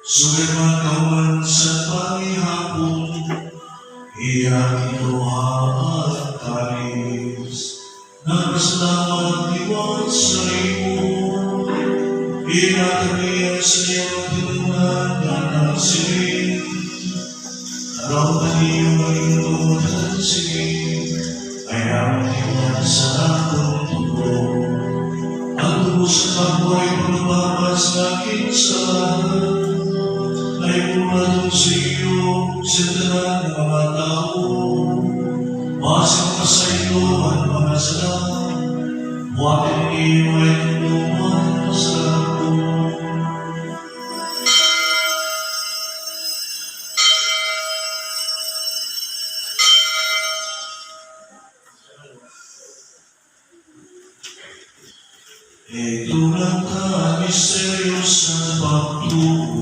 Sumipagawan sa pangihapon, iyak ito at talis. Nagpasalamat iwan sa iyo, inatagyan sa iyong tulungan na nagsiling. Naramdaman niyo ang iyong tansigin, ay naman sa akong tubo. Ang tubo sa kapwa'y lumabas na kinsahan, ay pumatong sa iyo sa tanan ng mga tao. Masang pa sa iyo at mga salamat, buhatin iyo ay tulungan sa ako. Ito lang ka, misteryo sa pagtuo.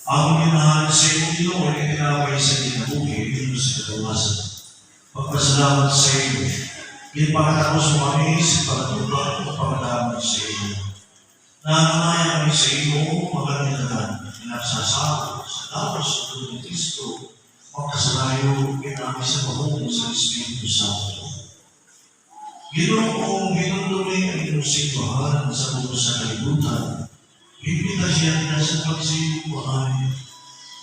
Ang minahal sa iyo ay itinaway sa kinabuhi dito sa kalawasan. Pagpasalamat sa iyo, ipakatapos mo kami sa pagtulad o pagdamag sa iyo. Nanganaya kami sa iyo, magandang nagsasalo sa tapos ng Kristo, magkasalayo kinami sa pahong sa Espiritu Santo. Ginoong ginunduloy ang iyong simbahan sa buong sa kalibutan. Imbita siya nila sa pagsiyukuhan.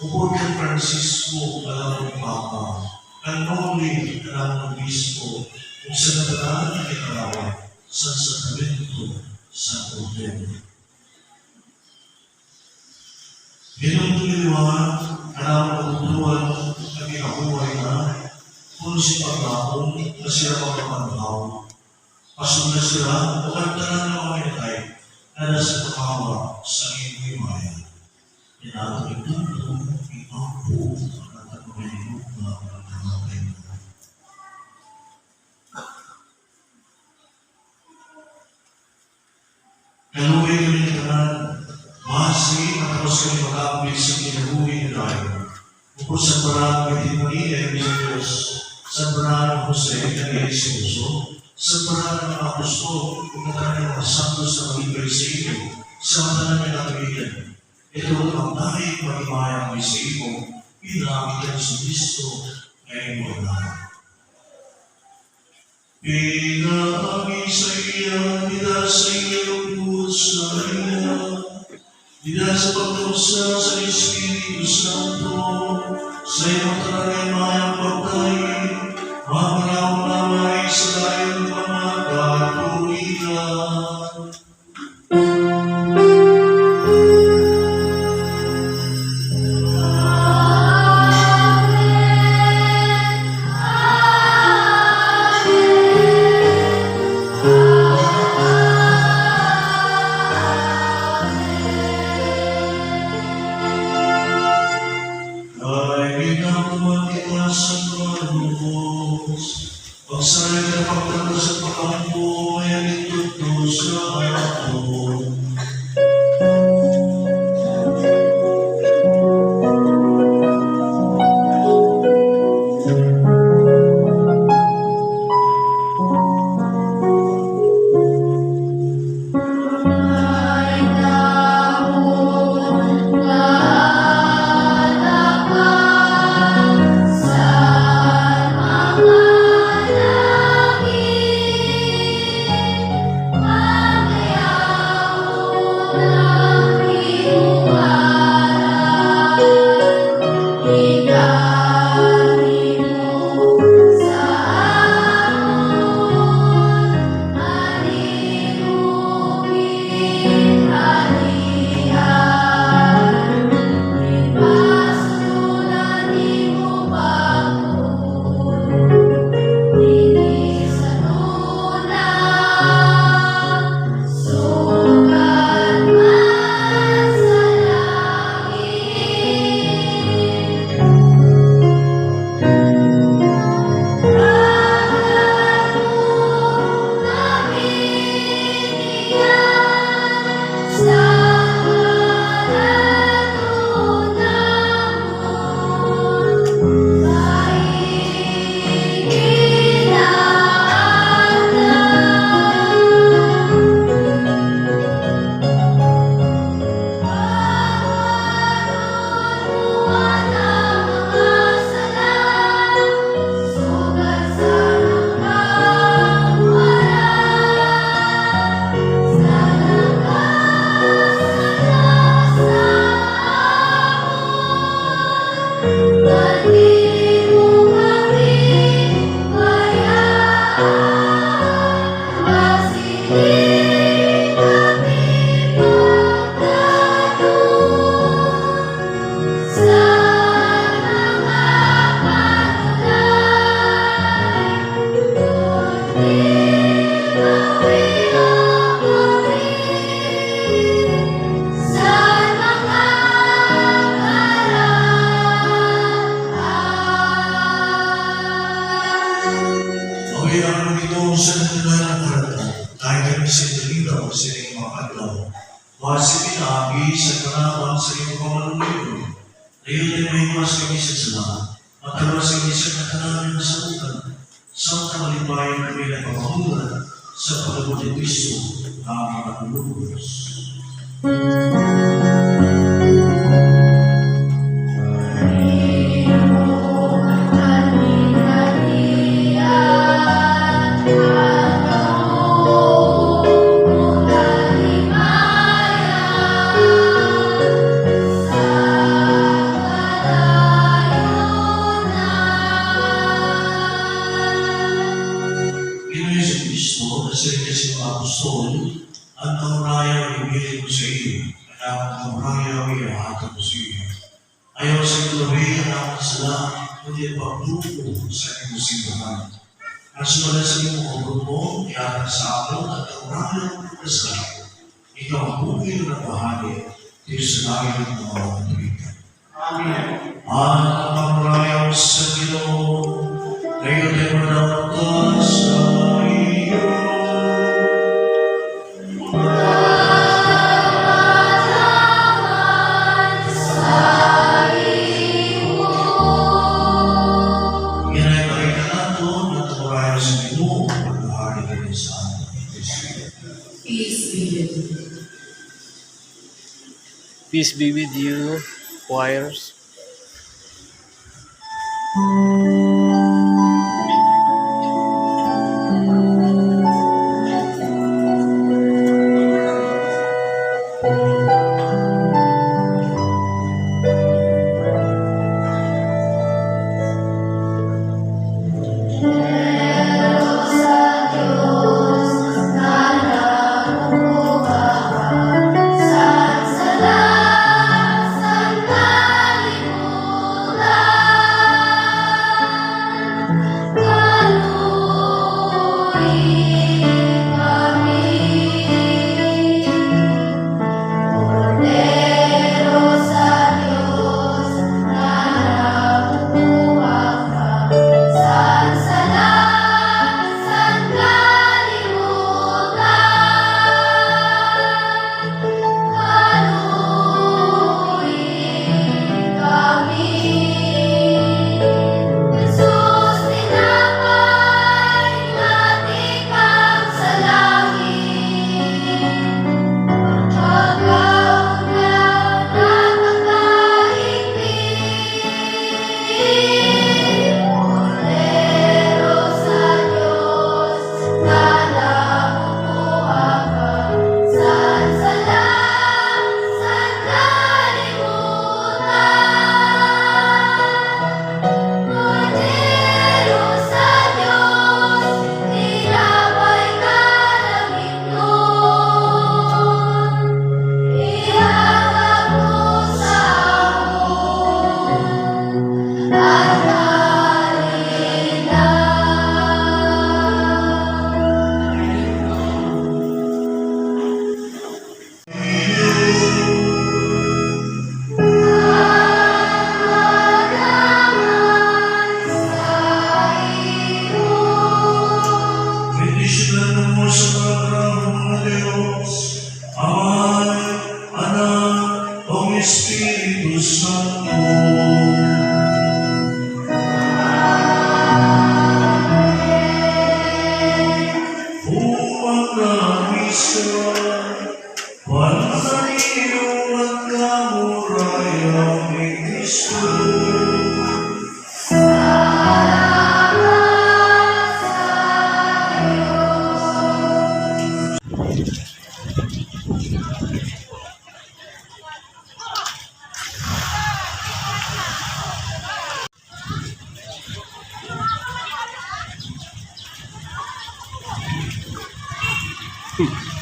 Upod kang Francisco, alam ng Papa, ang Noli, alam ng Bispo, kung sa nataraan na ikarawa, sa sakramento, sa problema. Ginunduliwan, alam ng tutuan, ang ikabuhay na, kung si Pagkakong, na sila pagkakantaw. Pasok na sila, pagkantanan ng mga itay, na nasa pakawa sa iyong imayan. Inato ito, ikaw po, ang nagpapalino na pagkakamay mo. Kaluwi kami ng tanan, mahasi at tapos kami mag-aapit sa kinabuhi ni Rayo. Upos sa parang may Maria ng Diyos, sa parang ng Jose ng Yesuso, sa parang ng mga apostol, kung natanay mga santo sa malibay sa iyo, sa matanan ng nakabigan. Ito ang dahil mag-imayang may sa iyo, pinamitan sa Kristo ngayong wala. Pinami sa iya, nila sa iyong buhos sa iya, nila sa pagkusa sa Espiritu Santo, sa iyong taranay Pagkailangan ito sa natulang ng karata, kahit kami sa daligaw sa iyong mga adlaw. Wasi pinagi sa karapan sa iyong pamalulito. Ngayon ay may mas kami sa sala, matalas kami sa katananan sa utan, sa kamalibayan kami na pamamulan sa pagabot ni Kristo, ang mga lubos. Ang kamuraya ay ibigay ko sa iyo, at ang kamuraya ay ihahatid ko sa iyo. Ayaw sa ilawi ang aking sala, kundi ang pagbuko sa iyong simbahan. Ang sumala sa iyong kabot mo, ihatid sa akin at kamuraya ang pagkasal. Ikaw ang bukil na bahagi, dito sa langit ng mga katulitan. Amen. Ang kamuraya sa Ginoo, ngayon ay manatag sa iyo. Peace be with you, choirs. Santa Hmm.